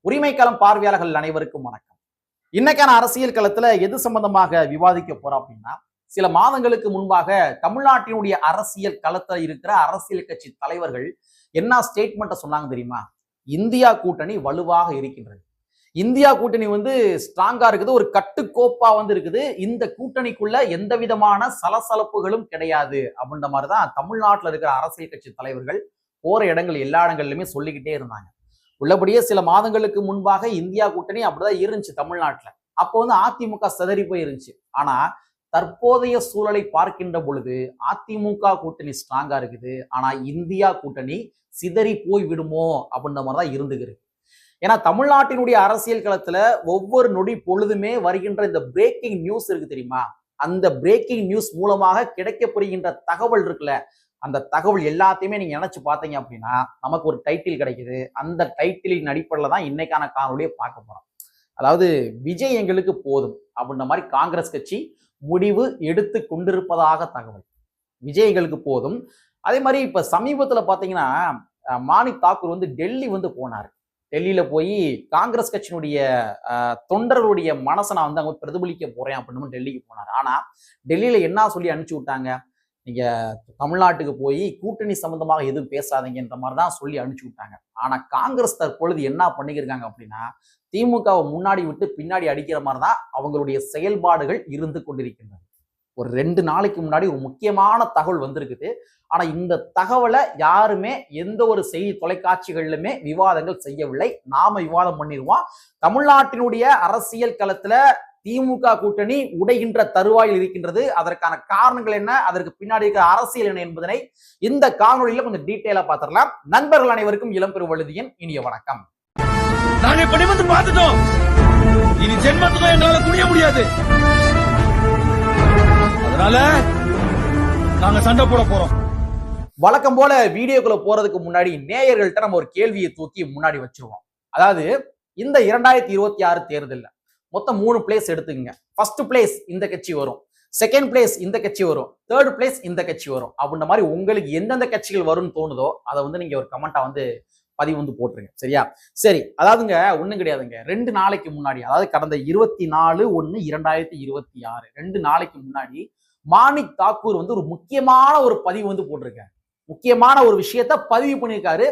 உரிமைக்களம் பார்வையாளர்கள் அனைவருக்கும் வணக்கம். இன்னைக்கான அரசியல் களத்துல எது சம்பந்தமாக விவாதிக்க போறோம் அப்படின்னா, சில மாதங்களுக்கு முன்பாக தமிழ்நாட்டினுடைய அரசியல் களத்துல இருக்கிற அரசியல் கட்சி தலைவர்கள் என்ன ஸ்டேட்மெண்ட்டை சொன்னாங்க தெரியுமா? இந்தியா கூட்டணி வலுவாக இருக்கின்றது. இந்தியா கூட்டணி ஸ்ட்ராங்கா இருக்குது, ஒரு கட்டுக்கோப்பா இருக்குது. இந்த கூட்டணிக்குள்ள எந்த விதமான சலசலப்புகளும் கிடையாது அப்படின்ற மாதிரிதான் தமிழ்நாட்டில் இருக்கிற அரசியல் கட்சி தலைவர்கள் போற இடங்கள் எல்லா இடங்கள்லயுமே சொல்லிக்கிட்டே இருந்தாங்க. உள்ளபடியே சில மாதங்களுக்கு முன்பாக இந்தியா கூட்டணி அப்படிதான் இருந்துச்சு தமிழ்நாட்டில். அப்போ அதிமுக சிதறி போய் இருந்துச்சு. ஆனா தற்போதைய சூழலை பார்க்கின்ற பொழுது அதிமுக கூட்டணி ஸ்ட்ராங்கா இருக்குது. ஆனா இந்தியா கூட்டணி சிதறி போய் விடுமோ அப்படின்ற மாதிரிதான் இருந்துகிறது. ஏன்னா தமிழ்நாட்டினுடைய அரசியல் களத்துல ஒவ்வொரு நொடி பொழுதுமே வருகின்ற இந்த பிரேக்கிங் நியூஸ் இருக்கு தெரியுமா? அந்த பிரேக்கிங் நியூஸ் மூலமாக கிடைக்கப்படுகின்ற தகவல் இருக்குல்ல, அந்த தகவல் எல்லாத்தையுமே நீங்க நினைச்சு பார்த்தீங்க அப்படின்னா நமக்கு ஒரு டைட்டில் கிடைக்குது. அந்த டைட்டிலின் அடிப்படையில் தான் இன்னைக்கான காணொலியை பார்க்க போறோம். அதாவது விஜய் எங்களுக்கு போதும் அப்படின்ற மாதிரி காங்கிரஸ் கட்சி முடிவு எடுத்து கொண்டிருப்பதாக தகவல். விஜய் எங்களுக்கு போதும். அதே மாதிரி இப்ப சமீபத்துல பாத்தீங்கன்னா மாணிக் தாக்கூர் டெல்லி போனாரு. டெல்லியில போய் காங்கிரஸ் கட்சியினுடைய தொண்டர்களுடைய மனசை நான் அங்க பிரதிபலிக்க போறேன் அப்படின்னு டெல்லிக்கு போனார். ஆனா டெல்லியில என்ன சொல்லி அனுப்பிச்சு விட்டாங்க? நீங்க தமிழ்நாட்டுக்கு போய் கூட்டணி சம்பந்தமாக எதுவும் பேசாதீங்கன்ற மாதிரி தான் சொல்லி அனுப்பிச்சு விட்டாங்க. ஆனா காங்கிரஸ் தற்பொழுது என்ன பண்ணிக்கிருக்காங்க அப்படின்னா, திமுகவை முன்னாடி விட்டு பின்னாடி அடிக்கிற மாதிரி தான் அவங்களுடைய செயல்பாடுகள் இருந்து கொண்டிருக்கின்றன. ஒரு 2 நாளைக்கு முன்னாடி ஒரு முக்கியமான தகவல் வந்திருக்குது. ஆனா இந்த தகவலை யாருமே எந்த ஒரு செய்தி தொலைக்காட்சிகளிலுமே விவாதங்கள் செய்யவில்லை. நாம விவாதம் பண்ணிடுவோம். தமிழ்நாட்டினுடைய அரசியல் களத்துல திமுக கூட்டணி உடைகின்ற தருவாயில் இருக்கின்றது. அதற்கான காரணங்கள் என்ன, அதற்கு பின்னாடி இருக்கிற அரசியல் என்ன என்பதனை இந்த காணொலியில கொஞ்சம் டீட்டெயிலா பார்த்துடலாம். நண்பர்கள் அனைவருக்கும் இளம்பெரு வழுதியின் இனிய வணக்கம். நாங்க இப்படி பார்த்துட்டோம். இனி ஜென்மத்துக்கும் எங்களால குனிய முடியாது. அதனால நாங்க சண்டை போட போறோம். வழக்கம் போல வீடியோக்குள்ள போறதுக்கு முன்னாடி நேயர்கள்ட்ட நம்ம ஒரு கேள்வியை தூக்கி முன்னாடி வச்சிருவோம். அதாவது இந்த 2026 தேர்தல்ல மொத்தம் 3 பிளேஸ் எடுத்துக்கங்க. ஃபர்ஸ்ட் பிளேஸ் இந்த கட்சி வரும், செகண்ட் பிளேஸ் இந்த கட்சி வரும், தேர்ட் பிளேஸ் இந்த கட்சி வரும் அப்படின்ற மாதிரி உங்களுக்கு எந்தெந்த கட்சிகள் வரும்னு தோணுதோ அதை நீங்க ஒரு கமெண்டா பதிவு போட்டுருங்க. சரியா? சரி, அதாவதுங்க ஒண்ணும் கிடையாதுங்க. 2 நாளைக்கு முன்னாடி, அதாவது கடந்த 24/1/2026 2 நாளைக்கு முன்னாடி மாணிக் தாக்கூர் ஒரு முக்கியமான ஒரு பதிவு போட்டிருக்காரு. முக்கியமான ஒரு விஷயத்த பதிவு பண்ணியிருக்காரு.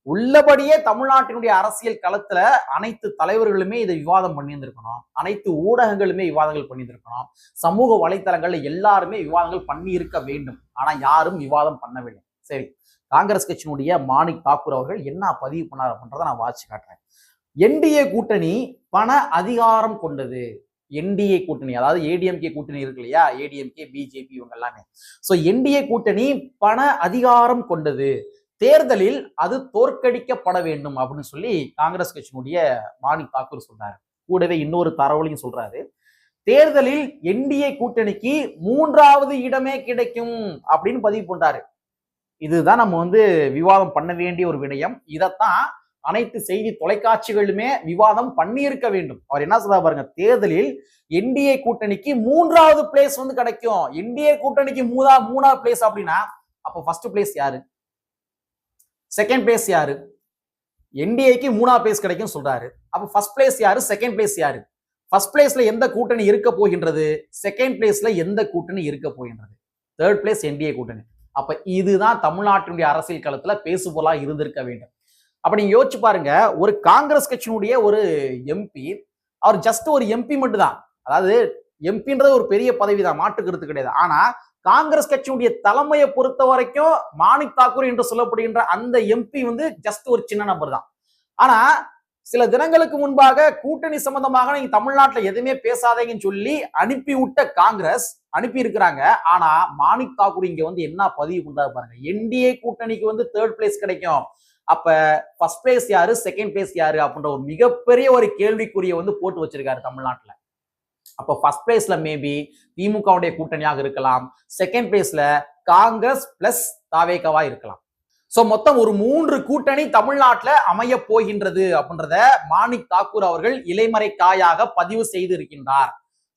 உள்ளபடியே தமிழ்நாட்டினுடைய அரசியல் களத்துல அனைத்து தலைவர்களுமே இதை விவாதம் பண்ணியிருந்திருக்கணும். அனைத்து ஊடகங்களுமே விவாதங்கள் பண்ணியிருந்திருக்கணும். சமூக வலைத்தளங்கள்ல எல்லாருமே விவாதங்கள் பண்ணி இருக்க வேண்டும். ஆனா யாரும் விவாதம் பண்ணவில்லை. சரி, காங்கிரஸ் கட்சியினுடைய மாணிக் தாக்கூர் அவர்கள் என்ன பதிவு பண்ணார் அப்படின்றத நான் வாட்சி காட்டுறேன். என்டிஏ கூட்டணி பண அதிகாரம் கொண்டது. என்டிஏ கூட்டணி, அதாவது ஏடிஎம்கே கூட்டணி இருக்கு இல்லையா, ஏடிஎம்கே பிஜேபி இவங்க எல்லாமே. சோ என்டிஏ கூட்டணி பண அதிகாரம் கொண்டது. தேர்தலில் அது தோற்கடிக்கப்பட வேண்டும் அப்படின்னு சொல்லி காங்கிரஸ் கட்சியினுடைய மாணிக் தாக்கூர் சொல்றாரு. கூடவே இன்னொரு தரவுலையும் சொல்றாரு, தேர்தலில் என்டிஏ கூட்டணிக்கு 3வது இடமே கிடைக்கும் அப்படின்னு பதிவு பண்றாரு. இதுதான் நம்ம விவாதம் பண்ண வேண்டிய ஒரு விடயம். இதைத்தான் அனைத்து செய்தி தொலைக்காட்சிகளுமே விவாதம் பண்ணி இருக்க வேண்டும். அவர் என்ன சொல்றாரு பாருங்க, தேர்தலில் என்டிஏ கூட்டணிக்கு 3வது பிளேஸ் கிடைக்கும். என்டிஏ கூட்டணிக்கு 3வது பிளேஸ் அப்படின்னா அப்போ ஃபர்ஸ்ட் பிளேஸ் யாரு, செகண்ட் பிளேஸ் யாரு? என்டிஏக்கு 3வது பிளேஸ் கிடைக்கும் சொல்றாரு. அப்போ ஃபர்ஸ்ட் பிளேஸ் யாரு, செகண்ட் பிளேஸ் யாரு? ஃபர்ஸ்ட் பிளேஸ்ல எந்த கூட்டணி இருக்க போகின்றது, செகண்ட் பிளேஸ்ல எந்த கூட்டணி இருக்க போகின்றது? தேர்ட் பிளேஸ் என்டிஏ கூட்டணி. அப்ப இதுதான் தமிழ்நாட்டினுடைய அரசியல் களத்துல பேசுபொருளா இருந்திருக்க வேண்டும். அப்ப நீங்க யோசிச்சு பாருங்க, ஒரு காங்கிரஸ் கட்சியினுடைய ஒரு எம்பி, அவர் ஜஸ்ட் ஒரு எம்பி மட்டும் தான். அதாவது எம்பின்றது ஒரு பெரிய பதவி தான், மாற்று கருத்து கிடையாது. ஆனா காங்கிரஸ் கட்சியினுடைய தலைமையை பொறுத்த வரைக்கும் மாணிக் தாக்கூர் என்று சொல்லப்படுகின்ற அந்த எம்பி ஜஸ்ட் ஒரு சின்ன நபர் தான். ஆனா சில தினங்களுக்கு முன்பாக கூட்டணி சம்பந்தமாக நீங்க தமிழ்நாட்டில் எதுவுமே பேசாதீங்கன்னு சொல்லி அனுப்பி விட்ட காங்கிரஸ் அனுப்பி இருக்கிறாங்க. ஆனா மாணிக் தாக்கூர் இங்க என்ன பதிவு பண்றாரு பாருங்க, என்டிஏ கூட்டணிக்கு தேர்ட் பிளேஸ் கிடைக்கும். அப்ப ஃபர்ஸ்ட் பிளேஸ் யாரு, செகண்ட் பிளேஸ் யாரு அப்படின்ற ஒரு மிகப்பெரிய ஒரு கேள்விக்குரிய போட்டு வச்சிருக்காரு தமிழ்நாட்டுல. அப்ப ஃபர்ஸ்ட் பிளேஸ்ல மேபி திமுகவுடைய கூட்டணியாக இருக்கலாம், செகண்ட் பிளேஸ்ல காங்கிரஸ் பிளஸ் தாவேகவா இருக்கலாம். சோ மொத்தம் ஒரு 3 கூட்டணி தமிழ்நாட்டில் அமைய போகின்றது அப்படின்றத மாணிக் தாக்கூர் அவர்கள் இலைமறை காயாக பதிவு செய்து இருக்கின்றார்.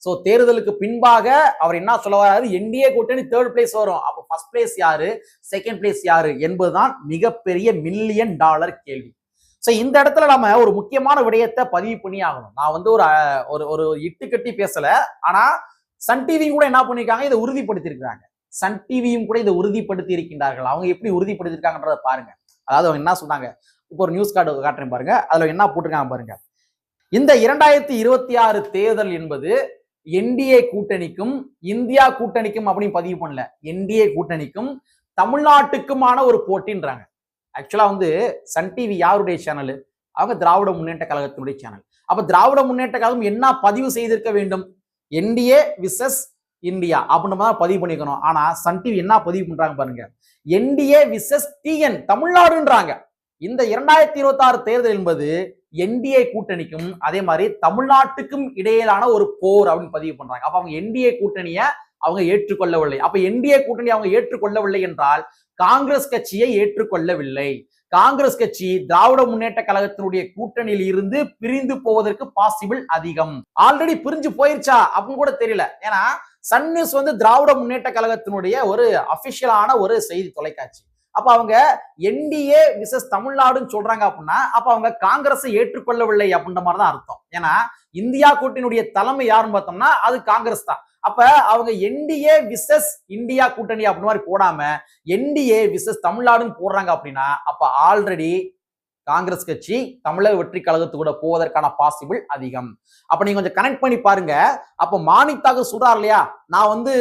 சோ தேர்தலுக்கு பின்பாக அவர் என்ன சொல்ல வராரு, என்டிஏ கூட்டணி தேர்ட் பிளேஸ் வரும், அப்ப ஃபர்ஸ்ட் பிளேஸ் யாரு, செகண்ட் பிளேஸ் யாரு என்பதுதான் மிகப்பெரிய $1 மில்லியன் கேள்வி. சோ இந்த இடத்துல நம்ம ஒரு முக்கியமான விடயத்தை பதிவு பண்ணி ஆகணும். நான் வந்து ஒரு இட்டு கட்டி பேசல. ஆனா சன் டிவியும் கூட என்ன பண்ணிருக்காங்க, இதை உறுதிப்படுத்தி இருக்காங்க. சன் டிவியும் கூட இதை உறுதிப்படுத்தி இருக்கின்றார்கள். அவங்க எப்படி உறுதிப்படுத்திருக்காங்கன்றத பாருங்க. அதாவது அவங்க என்ன சொன்னாங்க, இப்போ ஒரு நியூஸ் கார்டு காட்டுறேன் பாருங்க. அதுல என்ன போட்டிருக்காங்க பாருங்க. இந்த 2026 தேர்தல் என்பது என்டிஏ கூட்டணிக்கும் இந்தியா கூட்டணிக்கும் அப்படின்னு பதிவு பண்ணல. என்டிஏ கூட்டணிக்கும் தமிழ்நாட்டுக்குமான ஒரு போட்டின்றாங்க. ஆக்சுவலா வந்து சன் டிவி யாருடைய சேனல்? அவங்க திராவிட முன்னேற்ற கழகத்தினுடைய சேனல். அப்ப திராவிட முன்னேற்ற கழகம் என்ன பதிவு செய்திருக்க வேண்டும்? என்டிஏ விசஸ் இந்தியா அப்படின்னு தான் பதிவு பண்ணிக்கணும். ஆனா சன் டிவி என்ன பதிவு பண்றாங்க பாருங்க, என்டிஏ விசஸ் டிஎன் தமிழ்நாடுன்றாங்க. இந்த 2026 தேர்தல் என்பது என்டிஏ கூட்டணிக்கும் அதே மாதிரி தமிழ்நாட்டுக்கும் இடையிலான ஒரு போர் அப்படின்னு பதிவு பண்றாங்க. அப்ப அவங்க என்டிஏ கூட்டணிய அவங்க ஏற்றுக்கொள்ளவில்லை. அப்ப என்டிஏ கூட்டணி அவங்க ஏற்றுக்கொள்ளவில்லை என்றால் காங்கிரஸ் கட்சியை ஏற்றுக்கொள்ளவில்லை. காங்கிரஸ் கட்சி திராவிட முன்னேற்ற கழகத்தினுடைய கூட்டணியில் இருந்து பிரிந்து போவதற்கு பாசிபிள் அதிகம். ஆல்ரெடி பிரிஞ்சு போயிருச்சா அப்படின்னு கூட தெரியல. ஏன்னா சன் நியூஸ் வந்து திராவிட முன்னேற்ற கழகத்தினுடைய ஒரு அபிஷியலான ஒரு செய்தி தொலைக்காட்சி. அப்ப அவங்க என்டிஏ விசஸ் தமிழ்நாடுன்னு சொல்றாங்க அப்படின்னா அப்ப அவங்க காங்கிரஸை ஏற்றுக்கொள்ளவில்லை அப்படின்ற மாதிரி தான் அர்த்தம். ஏன்னா இந்தியா கூட்டணியுடைய தலைமை யாருன்னு பார்த்தோம்னா அது காங்கிரஸ் தான். அப்ப அவங்க என்டிஏ விசஸ் இந்தியா கூட்டணி அப்படி மாதிரி போடாம என்டிஏ விசஸ் தமிழ்நாடுன்னு போடுறாங்க அப்படின்னா அப்ப ஆல்ரெடி காங்கிரஸ் கட்சி தமிழக வெற்றி கழகத்து கூட போவதற்கான பாசிபிள் அதிகம். அப்ப நீங்க கொஞ்சம் கனெக்ட் பண்ணி பாருங்க. அப்ப மாணிக் தாக்கூர் சொல்றாரு இல்லையா, நான் வந்து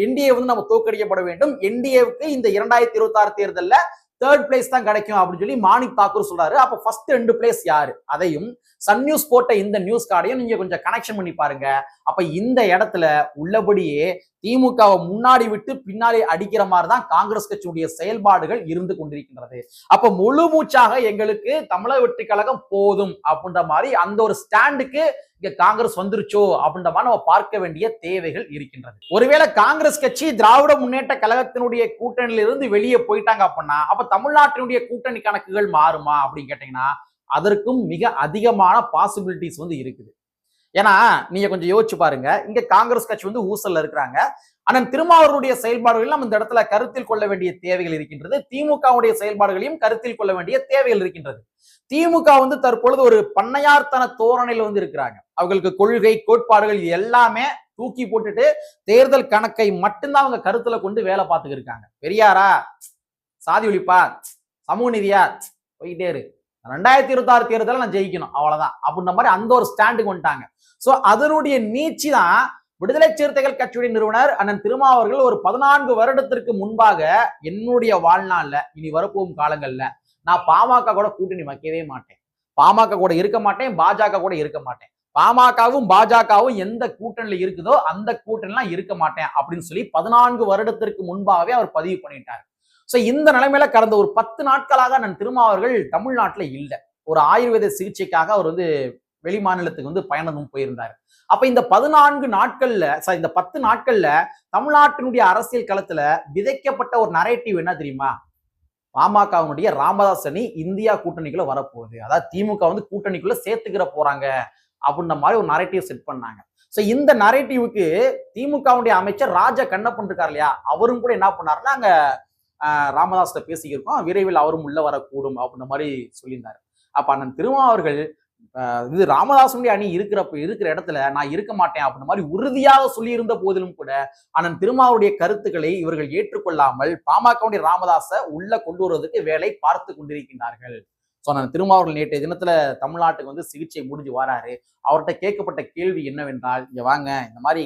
என்டிஏ வந்து நம்ம தோற்கடிக்கப்பட வேண்டும், என்டிஏவுக்கு இந்த 2026 தேர்தல்ல தேர்ட் பிளேஸ் தான் கிடைக்கும் அப்படின்னு சொல்லி மாணிக் தாக்கூர் சொல்றாரு. அப்ப ஃபர்ஸ்ட் 2 பிளேஸ் யாரு? அதையும் சன் நியூஸ் போட்ட இந்த நியூஸ் கார்டையும் நீங்க கொஞ்சம் கனெக்ஷன் பண்ணி பாருங்க. அப்ப இந்த இடத்துல உள்ளபடியே திமுகவை முன்னாடி விட்டு பின்னாடி அடிக்கிற மாதிரி தான் காங்கிரஸ் கட்சியுடைய செயல்பாடுகள் இருந்து கொண்டிருக்கின்றது. அப்ப முழு மூச்சாக எங்களுக்கு தமிழக வெற்றி கழகம் போதும் அப்படின்ற மாதிரி அந்த ஒரு ஸ்டாண்டுக்கு இங்க காங்கிரஸ் வந்துருச்சோ அப்படின்ற மாதிரி நம்ம பார்க்க வேண்டிய தேவைகள் இருக்கின்றது. ஒருவேளை காங்கிரஸ் கட்சி திராவிட முன்னேற்ற கழகத்தினுடைய கூட்டணியில இருந்து வெளியே போயிட்டாங்க அப்படின்னா அப்ப தமிழ்நாட்டினுடைய கூட்டணி கணக்குகள் மாறுமா அப்படின்னு கேட்டீங்கன்னா அதற்கும் மிக அதிகமான பாசிபிலிட்டிஸ் வந்து இருக்குது. ஏன்னா நீங்க கொஞ்சம் யோசிச்சு பாருங்க, இங்க காங்கிரஸ் கட்சி வந்து ஊசல்ல இருக்கிறாங்க. அண்ணன் திருமாவளவனுடைய செயல்பாடுகள் நம்ம இந்த இடத்துல கருத்தில் கொள்ள வேண்டிய தேவைகள் இருக்கின்றது. திமுகவுடைய செயல்பாடுகளையும் கருத்தில் கொள்ள வேண்டிய தேவைகள் இருக்கின்றது. திமுக வந்து தற்பொழுது ஒரு பண்ணையார்த்தன தோரணையில வந்து இருக்கிறாங்க. அவங்களுக்கு கொள்கை கோட்பாடுகள் எல்லாமே தூக்கி போட்டுட்டு தேர்தல் கணக்கை மட்டும்தான் அவங்க கருத்துல கொண்டு வேலை பார்த்துக்கிட்டு இருக்காங்க. பெரியாரா, சாதி ஒழிப்பா, சமூக நீதியா, போயிட்டே இரு, 2026 தேர்தல நான் ஜெயிக்கணும் அவ்வளவுதான் அப்படின்ற மாதிரி அந்த ஒரு ஸ்டாண்டுக்கு வந்துட்டாங்க. சோ அதனுடைய நீட்சி தான் விடுதலை சிறுத்தைகள் கட்சியுடைய நிறுவனர் அண்ணன் திருமாவர்கள் ஒரு 14 வருடத்திற்கு முன்பாக என்னுடைய வாழ்நாள்ல இனி வரப்போகும் காலங்கள்ல நான் பாமக கூட கூட்டணி வைக்கவே மாட்டேன், பாமக கூட இருக்க மாட்டேன், பாஜக கூட இருக்க மாட்டேன், பாமகவும் பாஜகவும் எந்த கூட்டணியில இருக்குதோ அந்த கூட்டணிலாம் இருக்க மாட்டேன் அப்படின்னு சொல்லி 14 வருடத்திற்கு முன்பாகவே அவர் பதிவு பண்ணிட்டார். சோ இந்த நிலைமையில கடந்த ஒரு 10 நாட்களாக நான் திருமாவர்கள் தமிழ்நாட்டுல இல்ல. ஒரு ஆயுர்வேத சிகிச்சைக்காக அவர் வந்து வெளி மாநிலத்துக்கு வந்து பயணமும் போயிருந்தார். அப்ப இந்த 14 நாட்கள்ல இந்த 10 நாட்கள்ல தமிழ்நாட்டினுடைய அரசியல் களத்துல விதைக்கப்பட்ட ஒரு நரேட்டிவ் என்ன தெரியுமா? பாமகவுடைய ராமதாஸ் அணி இந்தியா கூட்டணிக்குள்ள வரப்போகுது, அதாவது திமுக வந்து கூட்டணிக்குள்ள சேர்த்துக்கிற போறாங்க அப்படின்ற மாதிரி ஒரு நரேட்டிவ் செட் பண்ணாங்க. சோ இந்த நரேட்டிவுக்கு திமுகவுடைய அமைச்சர் ராஜா கண்ணப்பன் இருக்கார் இல்லையா, அவரும் கூட என்ன பண்ணாருன்னா அங்க ராமதாஸ்ட பேசிக்கிருக்கோம், விரைவில் அவரும் உள்ள வரக்கூடும் அப்படின்ற மாதிரி சொல்லியிருந்தாரு. அப்ப அண்ணன் திருமாவர்கள் இது ராமதாசனுடைய அணி இருக்கிற இடத்துல நான் இருக்க மாட்டேன் அப்படின்ற மாதிரி உறுதியாக சொல்லி இருந்த போதிலும் கூட அண்ணன் திருமாவுடைய கருத்துக்களை இவர்கள் ஏற்றுக்கொள்ளாமல் பாமகவுடைய ராமதாஸ உள்ள கொண்டு வருவதற்கு வேலை பார்த்து கொண்டிருக்கின்றார்கள். ஸோ அண்ணன் திருமாவர்கள் நேற்றைய தினத்துல தமிழ்நாட்டுக்கு வந்து சிகிச்சை முடிஞ்சு வராரு. அவர்கிட்ட கேட்கப்பட்ட கேள்வி என்னவென்றால், இங்க வாங்க, இந்த மாதிரி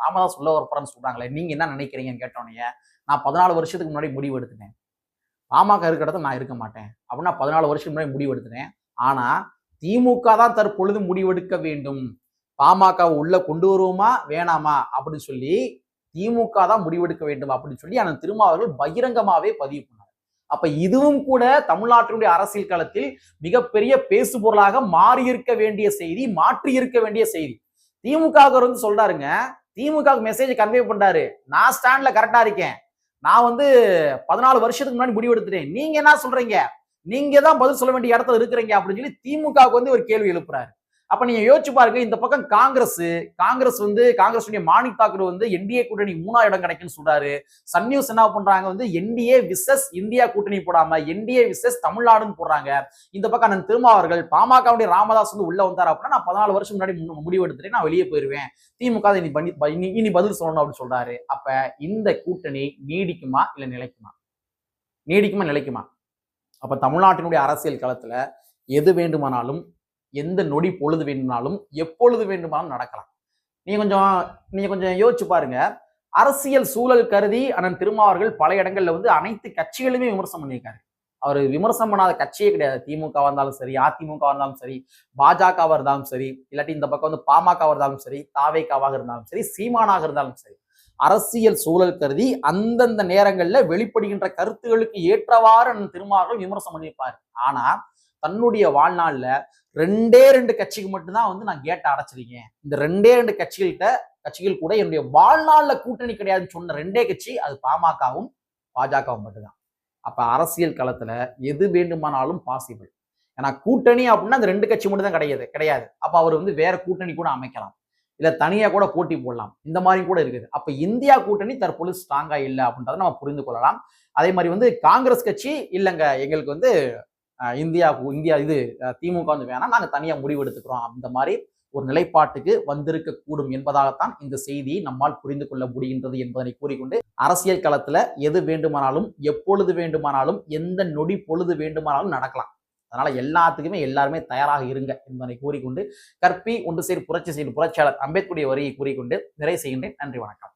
ராமதாஸ் உள்ள வரப்போறன்னு சொல்றாங்களே, நீங்க என்ன நினைக்கிறீங்கன்னு கேட்டோன்னே நான் 14 வருஷத்துக்கு முன்னாடி முடிவு எடுத்துட்டேன், பாமக இருக்கிற இடத்துல நான் இருக்க மாட்டேன் அப்படின்னா 14 வருஷத்துக்கு முன்னாடி முடிவு எடுத்துட்டேன். ஆனா திமுக தான் தற்பொழுது முடிவெடுக்க வேண்டும், பாமக உள்ள கொண்டு வருவோமா வேணாமா அப்படின்னு சொல்லி திமுக தான் முடிவெடுக்க வேண்டும் அப்படின்னு சொல்லி அண்ணன் திருமாவர்கள் பகிரங்கமாவே பதிவு பண்ணார். அப்ப இதுவும் கூட தமிழ்நாட்டினுடைய அரசியல் களத்தில் மிகப்பெரிய பேசு பொருளாக மாறி இருக்க வேண்டிய செய்தி, மாற்றி இருக்க வேண்டிய செய்தி. திமுக வந்து சொல்றாருங்க, திமுக மெசேஜ் கன்வே பண்றாரு, நான் ஸ்டாண்ட்ல கரெக்டா இருக்கேன், நான் வந்து 14 வருஷத்துக்கு முன்னாடி முடிவு எடுத்துட்டேன், நீங்க என்ன சொல்றீங்க, நீங்க தான் பதில் சொல்ல வேண்டிய இடத்துல இருக்கிறீங்க அப்படின்னு சொல்லி திமுகவுக்கு வந்து ஒரு கேள்வி எழுப்புறாரு. அப்ப நீங்க யோசிச்சு பாருங்க, இந்த பக்கம் காங்கிரஸ் மாணிக் தாக்கூர் வந்து என்டிஏ கூட்டணி 3ஆவது இடம் கிடைக்குன்னு சொல்றாரு. சன் நியூஸ் என்ன பண்றாங்க வந்து என்டிஏ விசஸ் இந்தியா கூட்டணி போடாம என்டிஏ விசஸ் தமிழ்நாடுன்னு போடுறாங்க. இந்த பக்கம் அண்ணன் திருமாவர்கள் பாமகவுடைய ராமதாஸ் வந்து உள்ள வந்தார் அப்படின்னா நான் 14 வருஷம் முன்னாடி முடிவு எடுத்துட்டு நான் வெளியே போயிருவேன், திமுக இனி பதில் சொல்லணும் அப்படின்னு சொல்றாரு. அப்ப இந்த கூட்டணி நீடிக்குமா இல்ல நிலைக்குமா? நிலைக்குமா? அப்ப தமிழ்நாட்டினுடைய அரசியல் களத்துல எது வேண்டுமானாலும், எந்த நொடி பொழுது வேண்டுமானாலும், எப்பொழுது வேண்டுமானாலும் நடக்கலாம். நீங்க கொஞ்சம் யோசிச்சு பாருங்க. அரசியல் சூழல் கருதி அண்ணன் திருமாவர்கள் பல இடங்கள்ல வந்து அனைத்து கட்சிகளுமே விமர்சனம் பண்ணியிருக்காரு. அவர் விமர்சனம் பண்ணாத கட்சியே கிடையாது. திமுக இருந்தாலும் சரி, அதிமுக இருந்தாலும் சரி, பாஜக இருந்தாலும் சரி, இல்லாட்டி இந்த பக்கம் வந்து பாமக இருந்தாலும் சரி, தாவேகாவாக இருந்தாலும் சரி, சீமானாக இருந்தாலும் சரி, அரசியல் சூழல் கருதி அந்தந்த நேரங்கள்ல வெளிப்படுகின்ற கருத்துகளுக்கு ஏற்றவாறு திருமாவர்கள் விமர்சனம் பண்ணியிருப்பார். ஆனா தன்னுடைய வாழ்நாள்ல 2 கட்சிக்கு மட்டும்தான் வந்து நான் கேட்ட அடைச்சிருக்கேன். இந்த 2 கட்சிகள் கூட என்னுடைய வாழ்நாள்ல கூட்டணி கிடையாதுன்னு சொன்ன 2 கட்சி அது பாமகவும் பாஜகவும் மட்டும்தான். அப்ப அரசியல் களத்துல எது வேண்டுமானாலும் பாசிபிள். ஏன்னா கூட்டணி அப்படின்னா அந்த 2 கட்சி மட்டும் தான் கிடையாது. அப்ப அவர் வந்து வேற கூட்டணி கூட அமைக்கலாம், இல்ல தனியா கூட போட்டி போடலாம். இந்த மாதிரி கூட இருக்குது. அப்ப இந்தியா கூட்டணி தற்பொழுது ஸ்ட்ராங்கா இல்லை அப்படின்றத நம்ம புரிந்து கொள்ளலாம். அதே மாதிரி வந்து காங்கிரஸ் கட்சி இல்லைங்க, எங்களுக்கு வந்து இந்தியா திமுக வந்து வேணாம், நாங்க தனியா முடிவு எடுத்துக்கிறோம், அந்த மாதிரி ஒரு நிலைப்பாட்டுக்கு வந்திருக்க கூடும் என்பதாகத்தான் இந்த செய்தியை நம்மால் புரிந்து கொள்ள முடிகின்றது என்பதனை கூறிக்கொண்டு, அரசியல் களத்துல எது வேண்டுமானாலும், எப்பொழுது வேண்டுமானாலும், எந்த நொடி பொழுது வேண்டுமானாலும் நடக்கலாம். அதனால எல்லாத்துக்குமே எல்லாருமே தயாராக இருங்க என்பதை கூறிக்கொண்டு, கற்பி ஒன்று சேர் புரட்சி செய்யும் புரட்சியாளர் அம்பேத்கருடைய வரியை கூறிக்கொண்டு நிறைவு செய்கின்றேன். நன்றி, வணக்கம்.